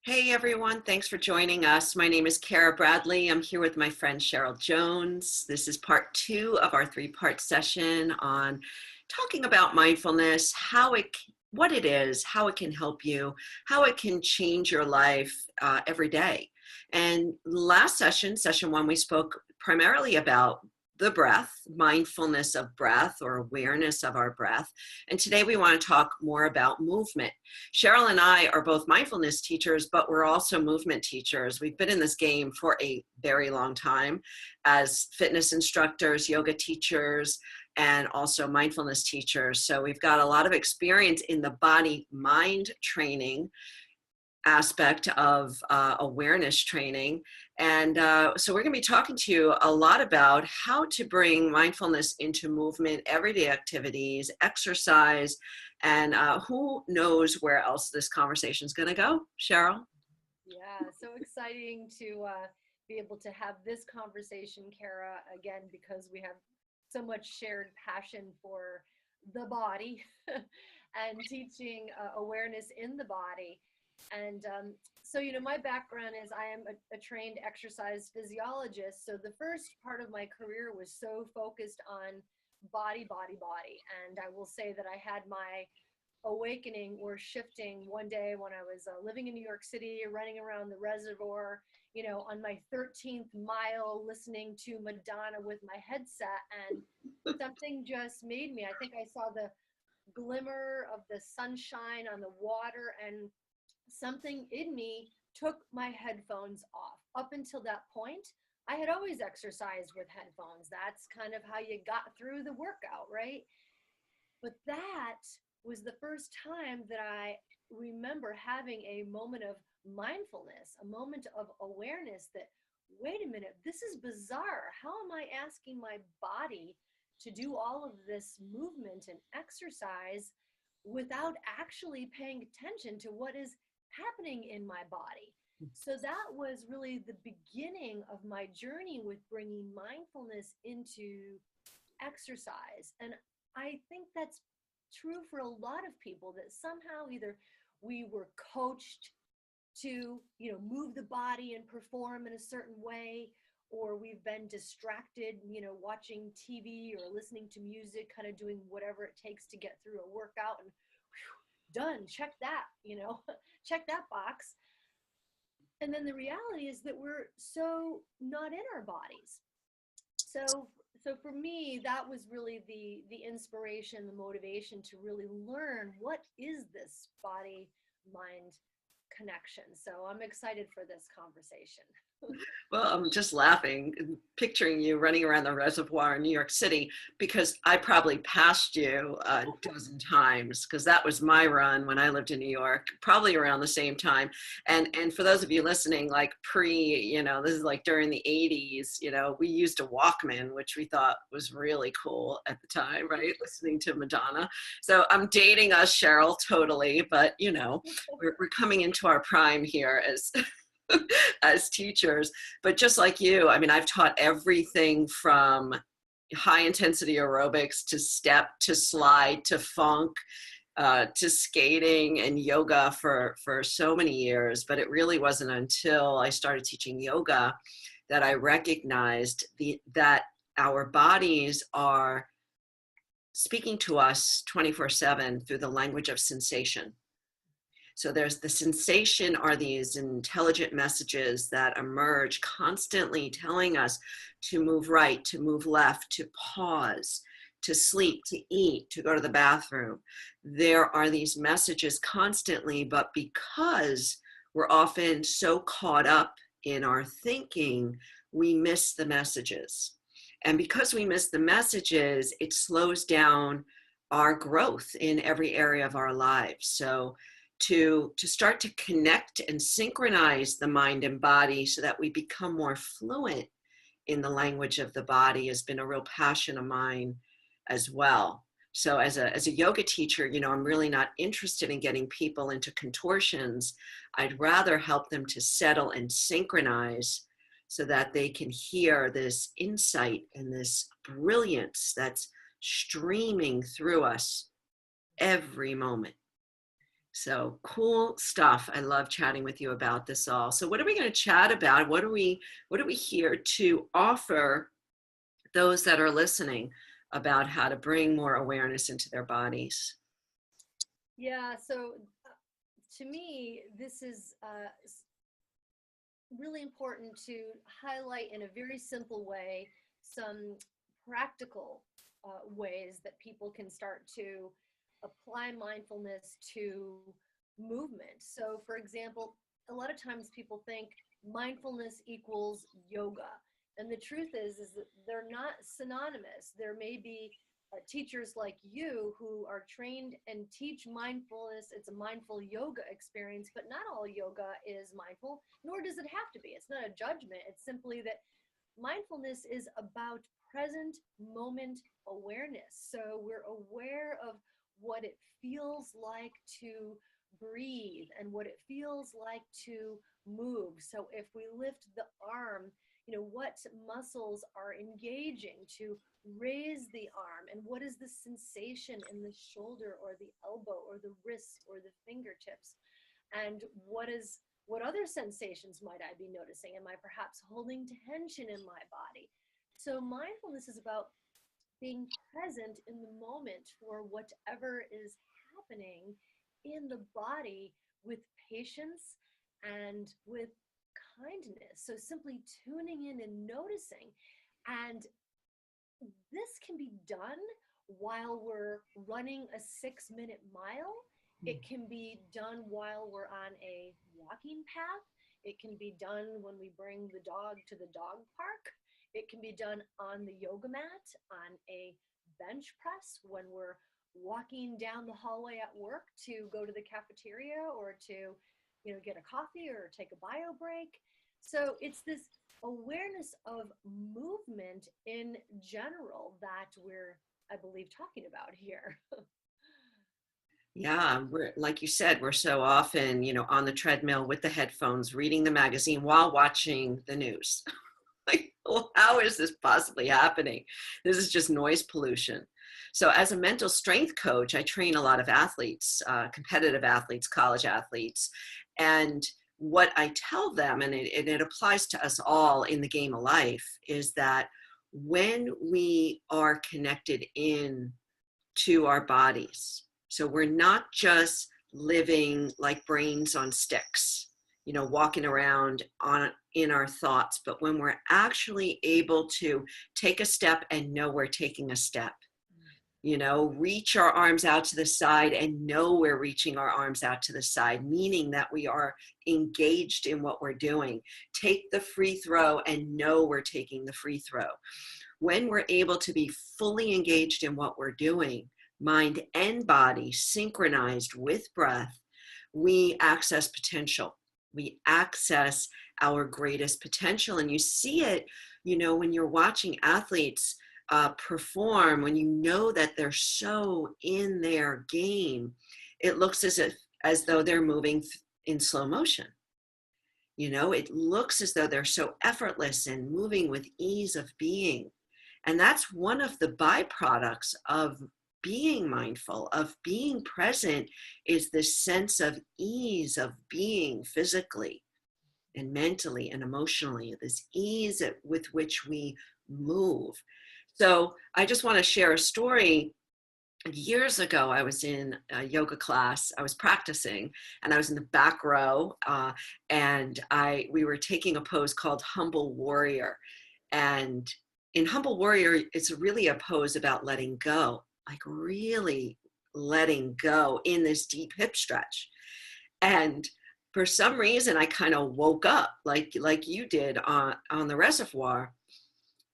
Hey everyone, thanks for joining us. My name is Cara Bradley. I'm here with my friend Cheryl Jones. This is part two of our three-part session on talking about mindfulness, what it is, how it can help you, how it can change your life every day. And last session, session one, we spoke primarily about the breath, mindfulness of breath or awareness of our breath. And today we want to talk more about movement. Cheryl and I are both mindfulness teachers, but we're also movement teachers. We've been in this game for a very long time as fitness instructors, yoga teachers, and also mindfulness teachers. So we've got a lot of experience in the body-mind training aspect of awareness training. And so we're going to be talking to you a lot about how to bring mindfulness into movement, everyday activities, exercise, and who knows where else this conversation is going to go. Cheryl? Yeah, so exciting to be able to have this conversation, Cara, again, because we have so much shared passion for the body and teaching awareness in the body. And my background is I am a trained exercise physiologist. So the first part of my career was so focused on body, body, body. And I will say that I had my awakening or shifting one day when I was living in New York City, running around the reservoir, on my 13th mile, listening to Madonna with my headset, and something just made me. I think I saw the glimmer of the sunshine on the water, and something in me took my headphones off. Up until that point, I had always exercised with headphones. That's kind of how you got through the workout, right? But that was the first time that I remember having a moment of mindfulness, a moment of awareness that, wait a minute, this is bizarre. How am I asking my body to do all of this movement and exercise without actually paying attention to what is happening in my body? So that was really the beginning of my journey with bringing mindfulness into exercise. And I think that's true for a lot of people, that somehow either we were coached to, move the body and perform in a certain way, or we've been distracted, watching TV or listening to music, kind of doing whatever it takes to get through a workout and whew, done, check that, check that box. And then the reality is that we're so not in our bodies. So for me, that was really the inspiration, the motivation to really learn what is this body mind connection. So I'm excited for this conversation. Well, I'm just laughing, picturing you running around the reservoir in New York City, because I probably passed you a dozen times, because that was my run when I lived in New York, probably around the same time. And for those of you listening, like this is like during the 80s, we used a Walkman, which we thought was really cool at the time, right? Listening to Madonna. So I'm dating us, Cheryl, totally, but we're coming into our prime here as as teachers. But just like you, I mean, I've taught everything from high intensity aerobics to step to slide to funk to skating and yoga for so many years. But it really wasn't until I started teaching yoga that I recognized that our bodies are speaking to us 24/7 through the language of sensation. So there's the sensation, are these intelligent messages that emerge constantly telling us to move right, to move left, to pause, to sleep, to eat, to go to the bathroom. There are these messages constantly, but because we're often so caught up in our thinking, we miss the messages. And because we miss the messages, it slows down our growth in every area of our lives. So to start to connect and synchronize the mind and body so that we become more fluent in the language of the body has been a real passion of mine as well. So as a yoga teacher, I'm really not interested in getting people into contortions. I'd rather help them to settle and synchronize so that they can hear this insight and this brilliance that's streaming through us every moment. So cool stuff. I love chatting with you about this all. So what are we going to chat about? What are we here to offer those that are listening about how to bring more awareness into their bodies? Yeah, so to me, this is really important to highlight in a very simple way some practical ways that people can start to apply mindfulness to movement. So, for example, a lot of times people think mindfulness equals yoga. And the truth is that they're not synonymous. There may be teachers like you who are trained and teach mindfulness. It's a mindful yoga experience, but not all yoga is mindful, nor does it have to be. It's not a judgment. It's simply that mindfulness is about present moment awareness. So we're aware of what it feels like to breathe and what it feels like to move. So if we lift the arm, what muscles are engaging to raise the arm, and what is the sensation in the shoulder or the elbow or the wrist or the fingertips, and what other sensations might I be noticing? Am I perhaps holding tension in my body? So mindfulness is about being present in the moment for whatever is happening in the body with patience and with kindness. So simply tuning in and noticing. And this can be done while we're running a 6-minute mile. It can be done while we're on a walking path. It can be done when we bring the dog to the dog park. It can be done on the yoga mat, on a bench press, when we're walking down the hallway at work to go to the cafeteria or to, get a coffee or take a bio break. So it's this awareness of movement in general that we're, I believe, talking about here. Yeah, we're like you said, we're so often, on the treadmill with the headphones, reading the magazine while watching the news. Like, well, how is this possibly happening? This is just noise pollution. So as a mental strength coach, I train a lot of athletes, competitive athletes, college athletes. And what I tell them, and it applies to us all in the game of life, is that when we are connected in to our bodies, so we're not just living like brains on sticks, walking around in our thoughts, but when we're actually able to take a step and know we're taking a step, reach our arms out to the side and know we're reaching our arms out to the side, meaning that we are engaged in what we're doing. Take the free throw and know we're taking the free throw. When we're able to be fully engaged in what we're doing, mind and body synchronized with breath, we access potential. We access our greatest potential. And you see it, when you're watching athletes perform, when you know that they're so in their game, it looks as though they're moving in slow motion. It looks as though they're so effortless and moving with ease of being. And that's one of the byproducts of being mindful, of being present, is this sense of ease of being physically and mentally and emotionally, this ease with which we move. So I just want to share a story. Years ago, I was in a yoga class. I was practicing, and I was in the back row, and we were taking a pose called Humble Warrior. And in Humble Warrior, it's really a pose about letting go, like really letting go in this deep hip stretch. And for some reason, I kind of woke up like you did on the reservoir,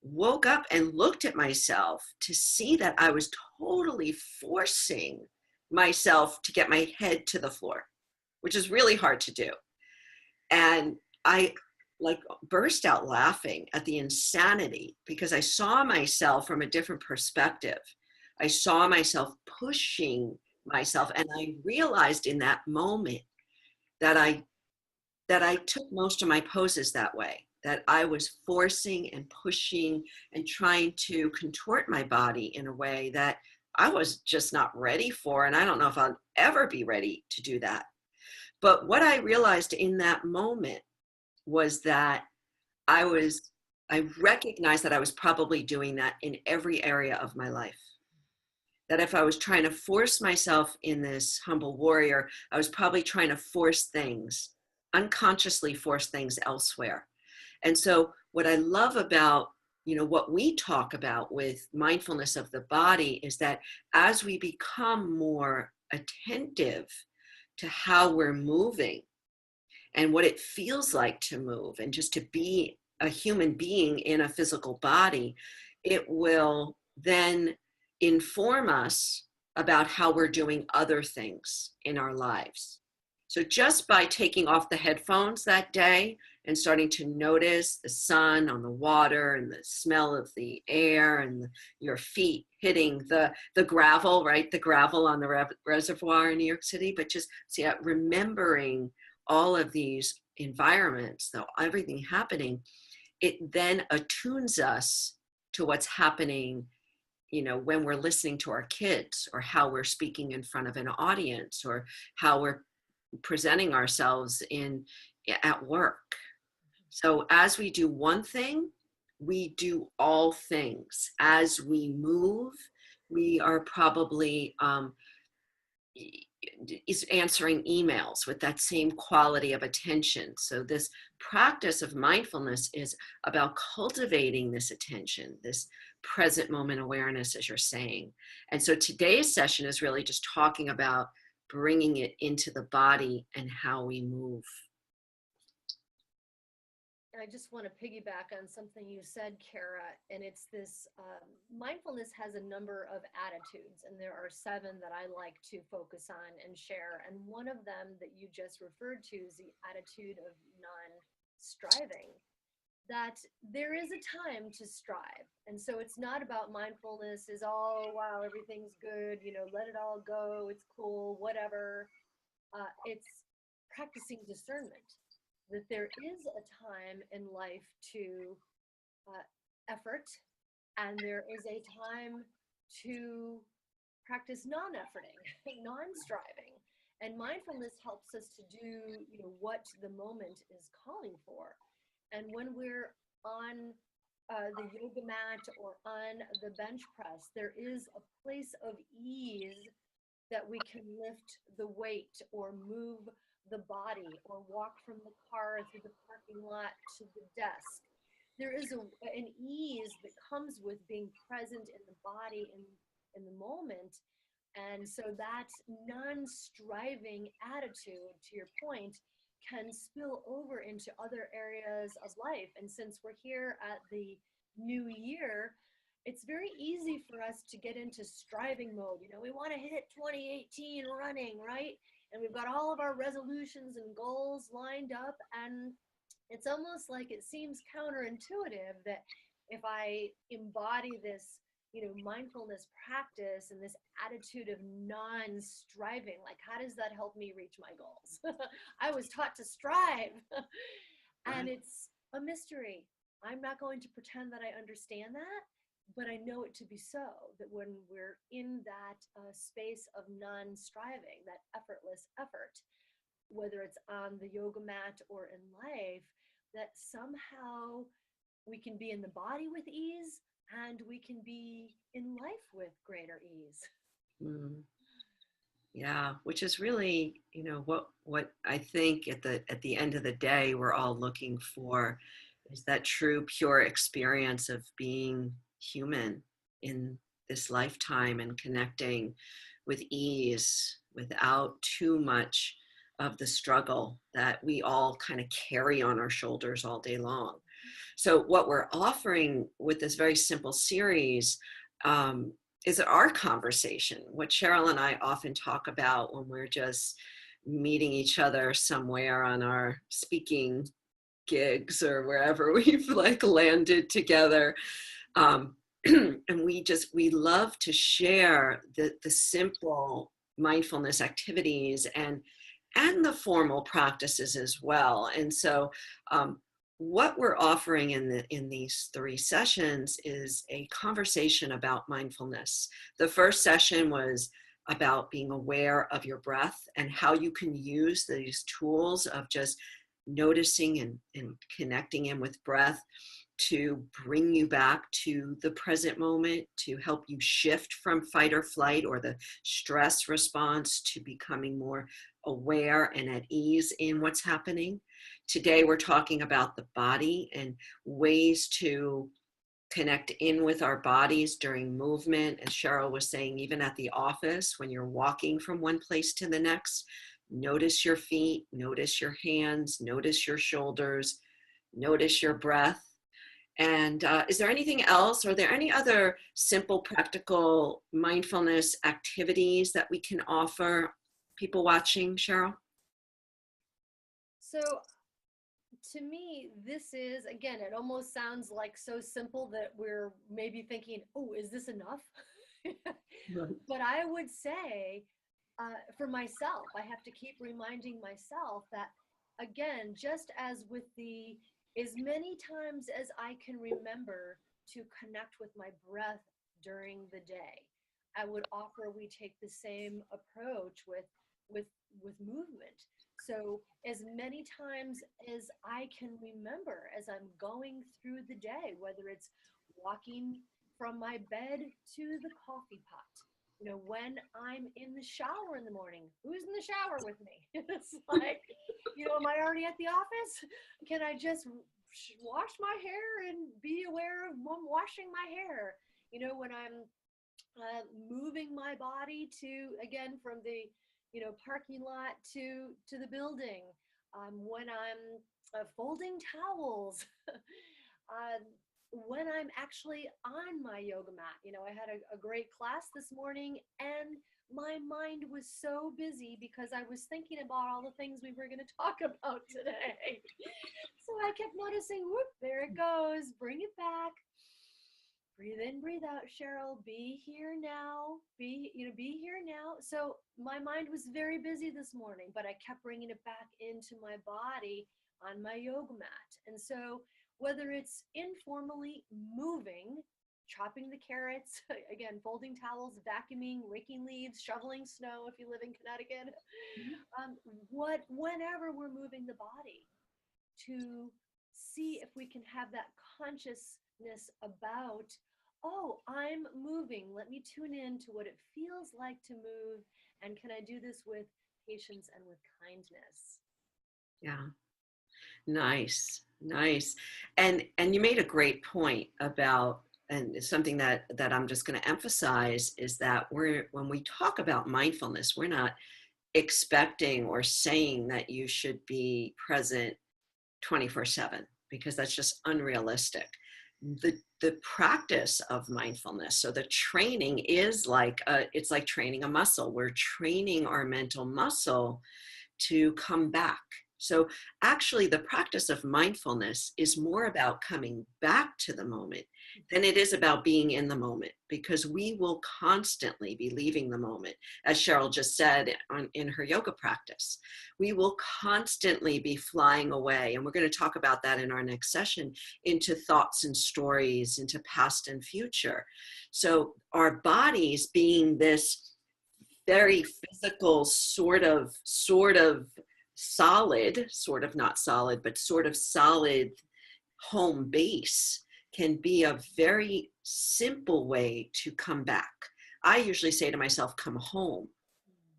woke up and looked at myself to see that I was totally forcing myself to get my head to the floor, which is really hard to do. And I burst out laughing at the insanity, because I saw myself from a different perspective. I saw myself pushing myself, and I realized in that moment that I took most of my poses that way, that I was forcing and pushing and trying to contort my body in a way that I was just not ready for, and I don't know if I'll ever be ready to do that. But what I realized in that moment was that I I recognized that I was probably doing that in every area of my life. That if I was trying to force myself in this humble warrior, I was probably trying to force things, unconsciously force things elsewhere. And so what I love about, what we talk about with mindfulness of the body is that as we become more attentive to how we're moving and what it feels like to move and just to be a human being in a physical body, it will then inform us about how we're doing other things in our lives. So just by taking off the headphones that day and starting to notice the sun on the water and the smell of the air and your feet hitting the gravel, right? The gravel on the reservoir in New York City, but just remembering all of these environments, though everything happening, it then attunes us to what's happening, when we're listening to our kids, or how we're speaking in front of an audience, or how we're presenting ourselves at work. So as we do one thing, we do all things. As we move, we are probably is answering emails with that same quality of attention. So this practice of mindfulness is about cultivating this attention, this present moment awareness, as you're saying. And so today's session is really just talking about bringing it into the body and how we move. I just want to piggyback on something you said, Cara, and it's this mindfulness has a number of attitudes, and there are 7 that I like to focus on and share. And one of them that you just referred to is the attitude of non-striving, that there is a time to strive. And so it's not about mindfulness is, oh, wow, everything's good, let it all go, it's cool, whatever. It's practicing discernment, that there is a time in life to effort, and there is a time to practice non-efforting, non-striving. And mindfulness helps us to do, what the moment is calling for. And when we're on the yoga mat or on the bench press, there is a place of ease that we can lift the weight or move the body or walk from the car through the parking lot to the desk. There is an ease that comes with being present in the body in the moment. And so that non-striving attitude, to your point, can spill over into other areas of life. And since we're here at the new year, it's very easy for us to get into striving mode. We want to hit 2018 running, right? And we've got all of our resolutions and goals lined up. And it's almost like it seems counterintuitive that if I embody this, mindfulness practice and this attitude of non-striving, like, how does that help me reach my goals? I was taught to strive. And it's a mystery. I'm not going to pretend that I understand that, but I know it to be so, that when we're in that space of non-striving, that effortless effort, whether it's on the yoga mat or in life, that somehow we can be in the body with ease and we can be in life with greater ease. Mm. Yeah, which is really, what I think at the end of the day, we're all looking for is that true, pure experience of being human in this lifetime and connecting with ease without too much of the struggle that we all kind of carry on our shoulders all day long. So what we're offering with this very simple series is our conversation, what Cheryl and I often talk about when we're just meeting each other somewhere on our speaking gigs or wherever we've landed together. And we love to share the simple mindfulness activities and the formal practices as well. And so what we're offering in these 3 sessions is a conversation about mindfulness. The first session was about being aware of your breath and how you can use these tools of just noticing and connecting in with breath to bring you back to the present moment, to help you shift from fight or flight or the stress response to becoming more aware and at ease in what's happening. Today, we're talking about the body and ways to connect in with our bodies during movement. As Cheryl was saying, even at the office, when you're walking from one place to the next, notice your feet, notice your hands, notice your shoulders, notice your breath. And is there anything else? Are there any other simple, practical mindfulness activities that we can offer people watching, Cheryl? So to me, this is, again, it almost sounds like so simple that we're maybe thinking, oh, is this enough? Right. But I would say, for myself, I have to keep reminding myself that, again, just as with as many times as I can remember to connect with my breath during the day, I would offer we take the same approach with with movement. So as many times as I can remember as I'm going through the day, whether it's walking from my bed to the coffee pot, when I'm in the shower in the morning, who's in the shower with me? It's like, am I already at the office? Can I just wash my hair and be aware of washing my hair? When I'm moving my body to, again, from the parking lot to the building, when I'm folding towels, uh, when I'm actually on my yoga mat. I had a great class this morning, and my mind was so busy because I was thinking about all the things we were going to talk about today. So I kept noticing, whoop, there it goes, bring it back. Breathe in, breathe out, Cheryl. Be here now. Be here now. So my mind was very busy this morning, but I kept bringing it back into my body on my yoga mat. And so whether it's informally moving, chopping the carrots, again, folding towels, vacuuming, raking leaves, shoveling snow if you live in Connecticut, whenever we're moving the body, to see if we can have that consciousness about, oh, I'm moving. Let me tune in to what it feels like to move. And can I do this with patience and with kindness? Yeah. Nice, nice. And you made a great point about, and it's something that I'm just going to emphasize, is that when we talk about mindfulness, we're not expecting or saying that you should be present 24/7, because that's just unrealistic. The practice of mindfulness, so the training is like it's like training a muscle. We're training our mental muscle to come back. So actually, the practice of mindfulness is more about coming back to the moment than it is about being in the moment, because we will constantly be leaving the moment. As Cheryl just said in her yoga practice, we will constantly be flying away. And we're going to talk about that in our next session, into thoughts and stories, into past and future. So our bodies being this very physical, sort of solid, sort of not solid, but sort of solid home base, can be a very simple way to come back. I usually say to myself, come home.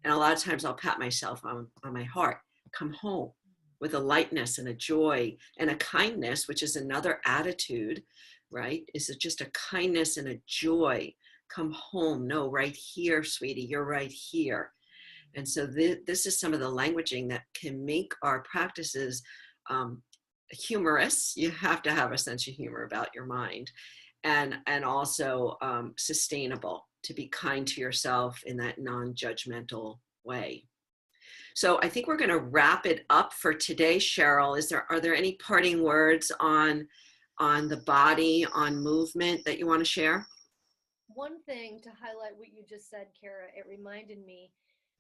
And a lot of times I'll pat myself on my heart, come home, with a lightness and a joy and a kindness, which is another attitude, right? Is it just a kindness and a joy? Come home. No, right here, sweetie, you're right here. And so this is some of the languaging that can make our practices humorous. You have to have a sense of humor about your mind, and also sustainable, to be kind to yourself in that non-judgmental way. So I think we're going to wrap it up for today, Cheryl. Are there any parting words on the body, on movement, that you want to share? One thing to highlight what you just said, Cara, it reminded me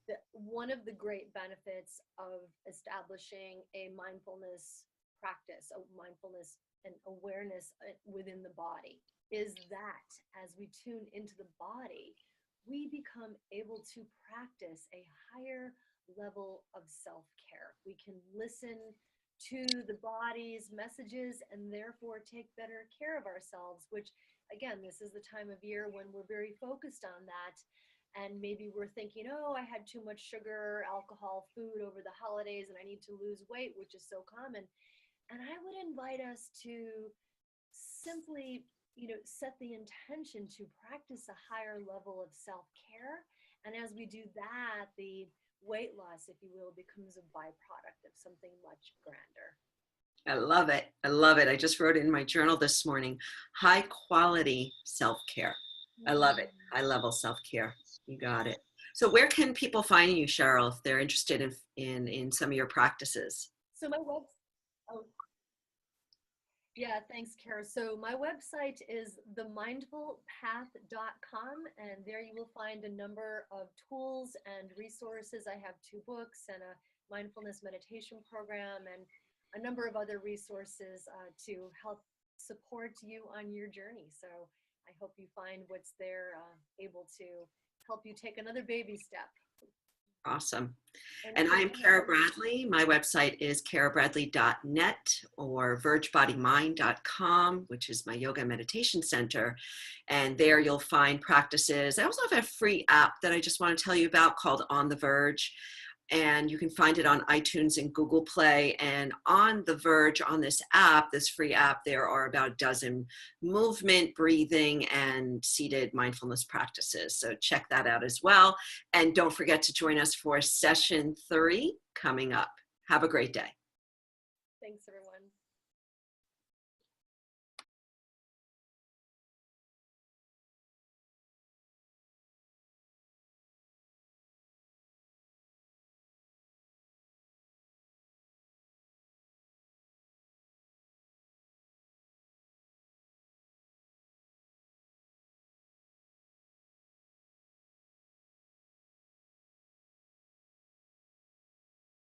that one of the great benefits of establishing a mindfulness practice of mindfulness and awareness within the body is that as we tune into the body, we become able to practice a higher level of self-care. We can listen to the body's messages and therefore take better care of ourselves, which again, this is the time of year when we're very focused on that. And maybe we're thinking, oh, I had too much sugar, alcohol, food over the holidays and I need to lose weight, which is so common. And I would invite us to simply, set the intention to practice a higher level of self-care. And as we do that, the weight loss, if you will, becomes a byproduct of something much grander. I love it. I love it. I just wrote it in my journal this morning. High quality self-care. I love it. High level self-care. You got it. So where can people find you, Cheryl, if they're interested in some of your practices? So my web, oh, yeah, thanks, Cara. So my website is themindfulpath.com, and there you will find a number of tools and resources. I have 2 books and a mindfulness meditation program and a number of other resources to help support you on your journey. So I hope you find what's there able to help you take another baby step. Awesome. And I'm Cara Bradley. My website is carabradley.net or vergebodymindcom, which is my yoga and meditation center. And there you'll find practices. I also have a free app that I just want to tell you about called On the Verge. And you can find it on iTunes and Google Play. And on The Verge, on this app, this free app, there are about a dozen movement, breathing, and seated mindfulness practices. So check that out as well. And don't forget to join us for session 3 coming up. Have a great day. Thanks, everyone.